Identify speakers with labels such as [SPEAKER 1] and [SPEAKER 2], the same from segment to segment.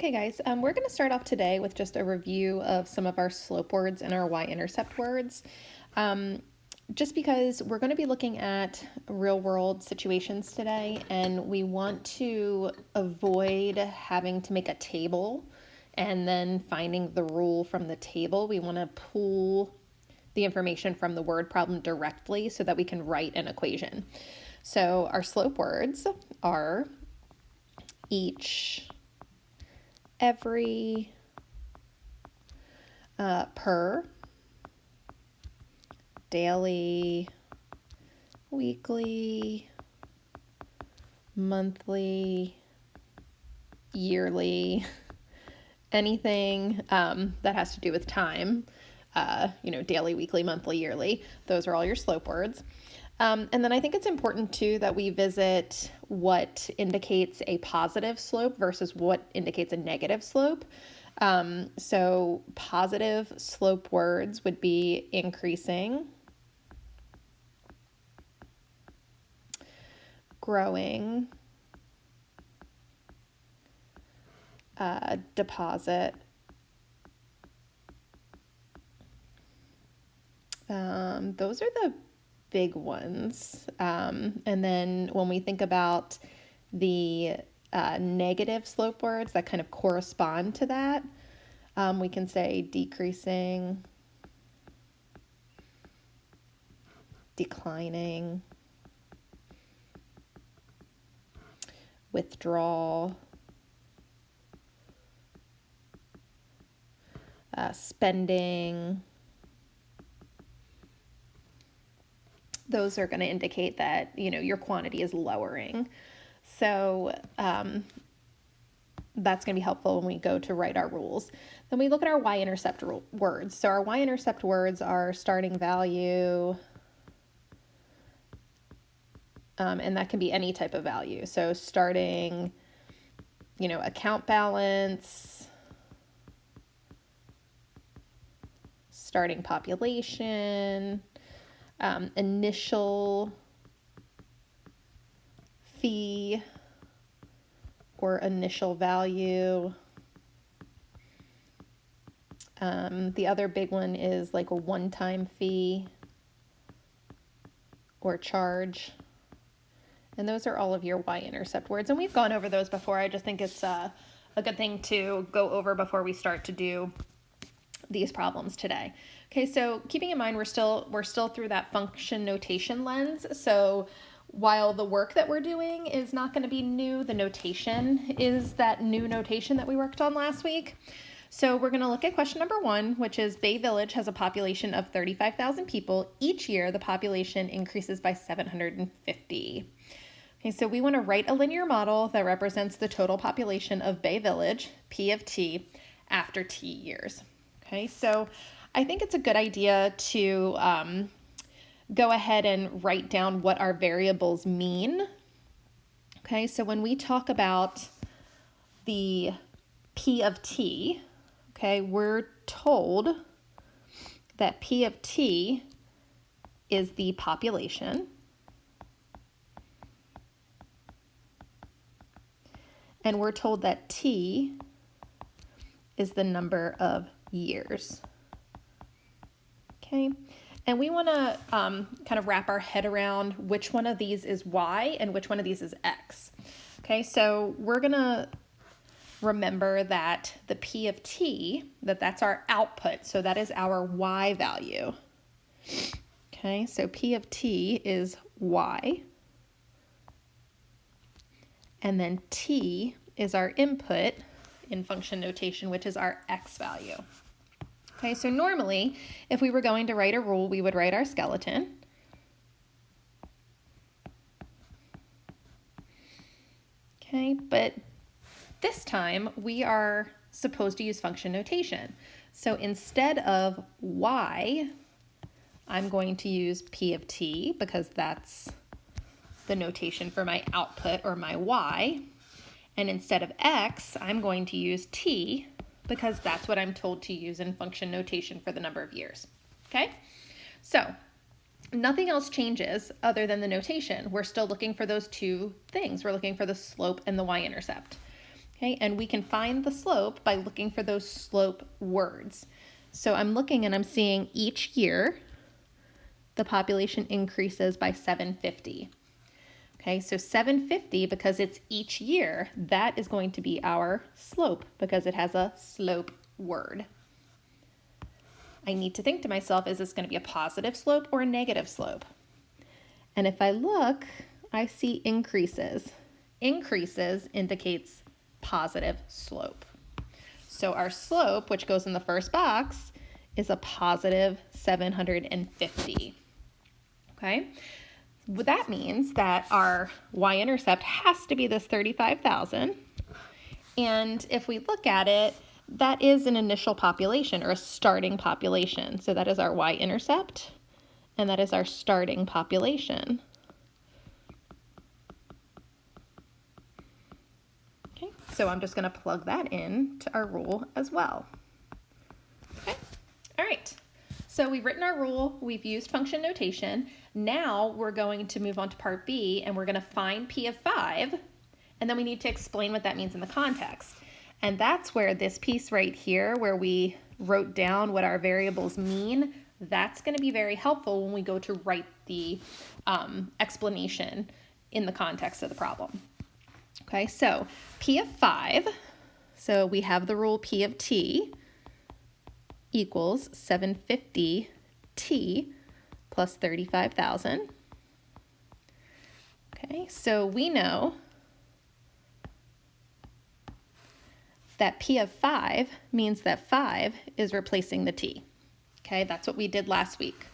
[SPEAKER 1] Okay, guys, we're going to start off today with just a review of some of our slope words and our y-intercept words. Um, just because we're going to be looking at real world situations today, and we want to avoid having to make a table and then finding the rule from the table. We want to pull the information from the word problem directly so that we can write an equation. So our slope words are each, every, per, daily, weekly, monthly, yearly, anything that has to do with time, daily, weekly, monthly, yearly. Those are all your slope words. And then I think it's important too that we visit what indicates a positive slope versus what indicates a negative slope. So positive slope words would be increasing, growing, deposit, those are the big ones. And then when we think about the negative slope words that kind of correspond to that, we can say decreasing, declining, withdrawal, spending. Those are going to indicate that, your quantity is lowering. So that's going to be helpful when we go to write our rules. Then we look at our y-intercept words. So our y-intercept words are starting value, and that can be any type of value. So starting, account balance, starting population, initial fee or initial value. The other big one is like a one-time fee or charge. And those are all of your y-intercept words. And we've gone over those before. I just think it's a good thing to go over before we start to do these problems today. Okay, so keeping in mind we're still through that function notation lens. So while the work that we're doing is not going to be new, the notation is that new notation that we worked on last week. So we're going to look at question number 1, which is Bay Village has a population of 35,000 people. Each year, the population increases by 750. Okay, so we want to write a linear model that represents the total population of Bay Village, P of T, after T years. Okay, so I think it's a good idea to go ahead and write down what our variables mean. Okay, so when we talk about the P of T, okay, we're told that P of T is the population. And we're told that T is the number of years. Okay, and we want to kind of wrap our head around which one of these is Y and which one of these is X. Okay, so we're going to remember that the P of T, that's our output, so that is our Y value. Okay, so P of T is Y. And then T is our input in function notation, which is our X value. Okay, so normally, if we were going to write a rule, we would write our skeleton. Okay, but this time we are supposed to use function notation. So instead of Y, I'm going to use P of T because that's the notation for my output or my Y. And instead of X, I'm going to use T because that's what I'm told to use in function notation for the number of years. Okay, so nothing else changes other than the notation. We're still looking for those two things. We're looking for the slope and the y-intercept. Okay, and we can find the slope by looking for those slope words. So I'm looking and I'm seeing each year the population increases by 750. Okay, so 750, because it's each year, that is going to be our slope because it has a slope word. I need to think to myself, is this going to be a positive slope or a negative slope? And if I look, I see increases. Increases indicates positive slope. So our slope, which goes in the first box, is a positive 750. Okay? Well, that means that our y-intercept has to be this 35,000. And if we look at it, that is an initial population or a starting population. So that is our y-intercept, and that is our starting population. Okay, so I'm just going to plug that in to our rule as well. Okay, all right. So we've written our rule, we've used function notation. Now we're going to move on to part B, and we're going to find P of 5, and then we need to explain what that means in the context. And that's where this piece right here, where we wrote down what our variables mean, that's going to be very helpful when we go to write the explanation in the context of the problem. Okay, so P of 5, so we have the rule P of t equals 750 t plus 35,000. Okay, so we know that P of 5 means that 5 is replacing the t. Okay, that's what we did last week.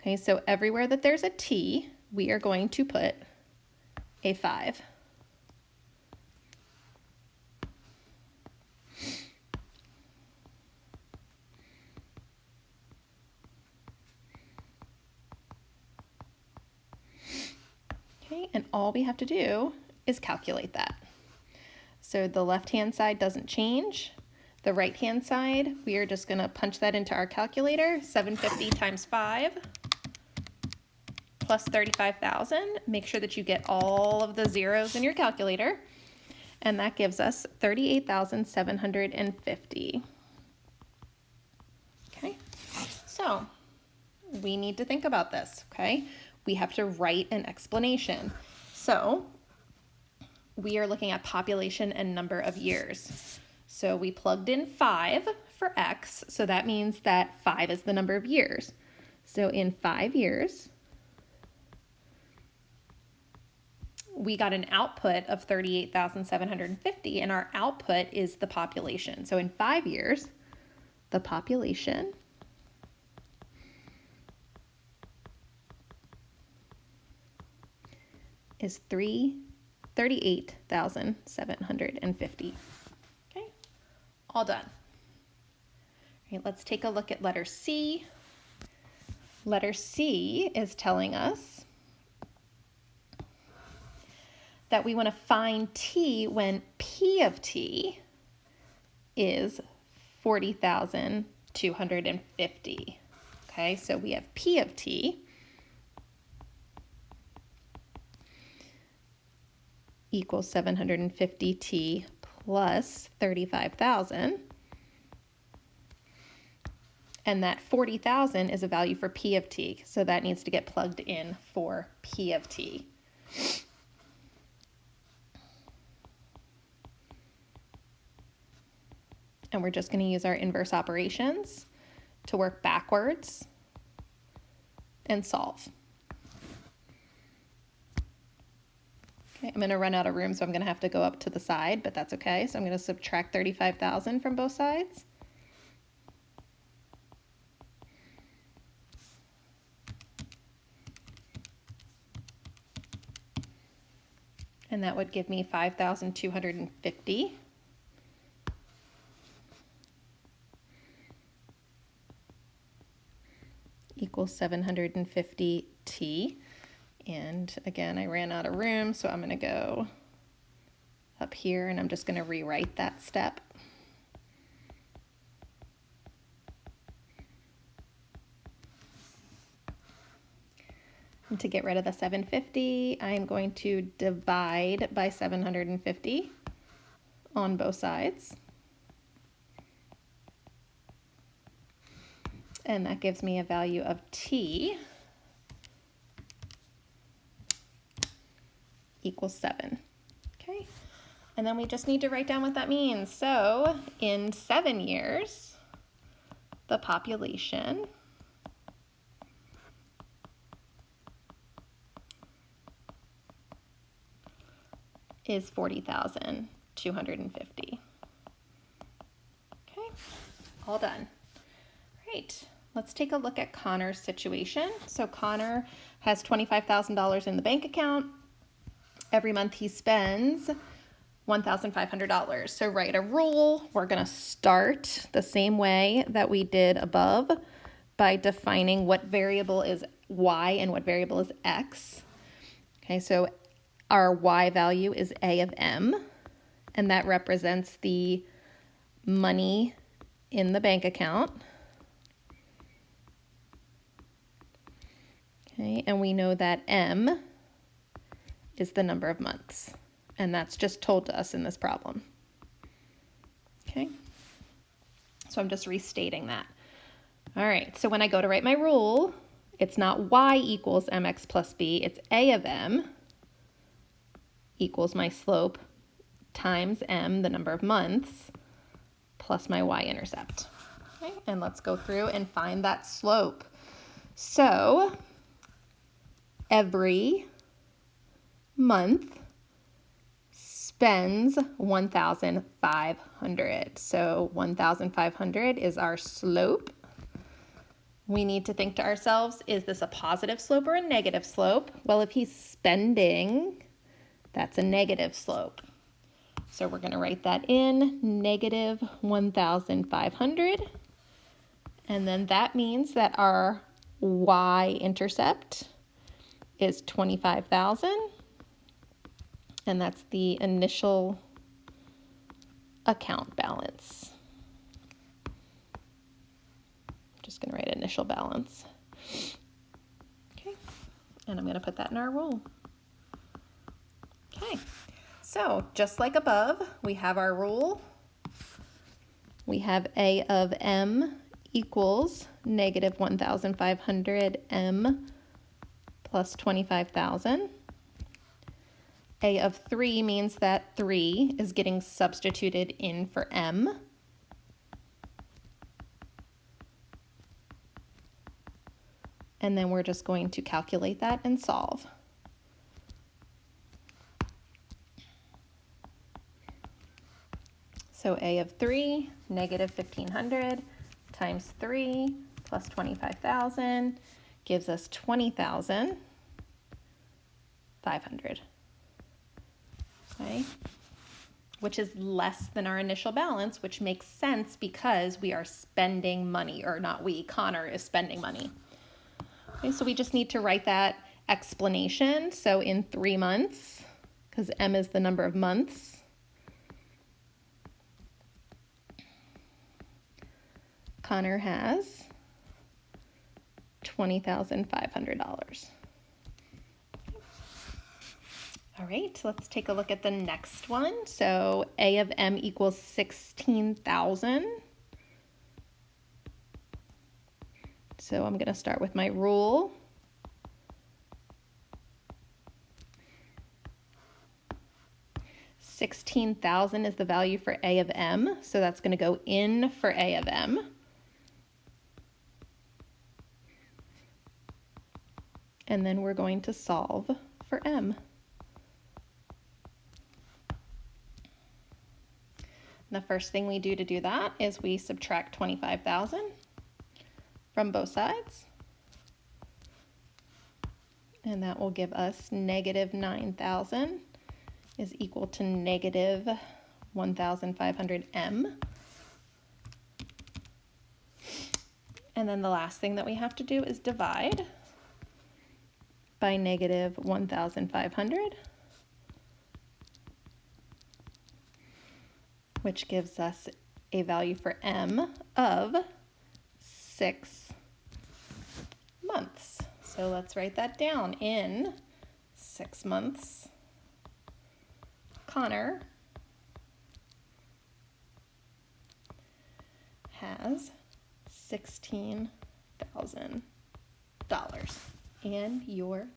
[SPEAKER 1] Okay, so everywhere that there's a t, we are going to put a 5. Okay, and all we have to do is calculate that. So the left-hand side doesn't change. The right-hand side, we are just going to punch that into our calculator. 750 times 5 plus 35,000. Make sure that you get all of the zeros in your calculator. And that gives us 38,750. Okay, so we need to think about this, okay? We have to write an explanation. So we are looking at population and number of years. So we plugged in 5 for x, so that means that 5 is the number of years. So in 5 years, we got an output of 38,750, and our output is the population. So in 5 years, the population is 38,750. Okay, all done. All right, let's take a look at letter C. Letter C is telling us that we want to find t when P of t is 40,250. Okay, so we have P of t equals 750t plus 35,000. And that 40,000 is a value for P of t, so that needs to get plugged in for P of t. And we're just going to use our inverse operations to work backwards and solve. Okay, I'm going to run out of room, so I'm going to have to go up to the side, but that's okay. So I'm going to subtract 35,000 from both sides. And that would give me 5,250. Equals 750t. And again, I ran out of room, so I'm going to go up here and I'm just going to rewrite that step. And to get rid of the 750, I'm going to divide by 750 on both sides. And that gives me a value of t equals 7. Okay, and then we just need to write down what that means. So in 7 years, the population is 40,250. Okay, all done. Great. Let's take a look at Connor's situation. So Connor has $25,000 in the bank account. Every month he spends $1,500. So write a rule. We're going to start the same way that we did above by defining what variable is y and what variable is x. Okay, so our y value is a of m, and that represents the money in the bank account. Okay, and we know that m is the number of months, and that's just told to us in this problem. Okay, so I'm just restating that. All right, so when I go to write my rule, it's not y equals mx plus b, it's a of m equals my slope times m, the number of months, plus my y-intercept. Okay, and let's go through and find that slope. So every month spends 1,500. So 1,500 is our slope. We need to think to ourselves, is this a positive slope or a negative slope? Well, if he's spending, that's a negative slope. So we're going to write that in, negative 1,500. And then that means that our y-intercept is 25,000. And that's the initial account balance. I'm just going to write initial balance. Okay, and I'm going to put that in our rule. Okay, so just like above, we have our rule. We have a of m equals negative 1,500 m plus 25,000. A of 3 means that 3 is getting substituted in for m. And then we're just going to calculate that and solve. So a of 3, negative 1,500 times 3 plus 25,000 gives us 20,500. Okay, which is less than our initial balance, which makes sense because we are spending money, or not we, Connor is spending money. Okay, so we just need to write that explanation. So in 3 months, because m is the number of months, Connor has $20,500. All right, let's take a look at the next one. So a of m equals 16,000. So I'm going to start with my rule. $16,000 is the value for a of m, so that's going to go in for a of m. And then we're going to solve for m. The first thing we do to do that is we subtract 25,000 from both sides. And that will give us negative 9,000 is equal to negative 1,500 m. And then the last thing that we have to do is divide by negative 1,500. Which gives us a value for m of 6 months. So let's write that down. In 6 months, Connor has $16,000. And your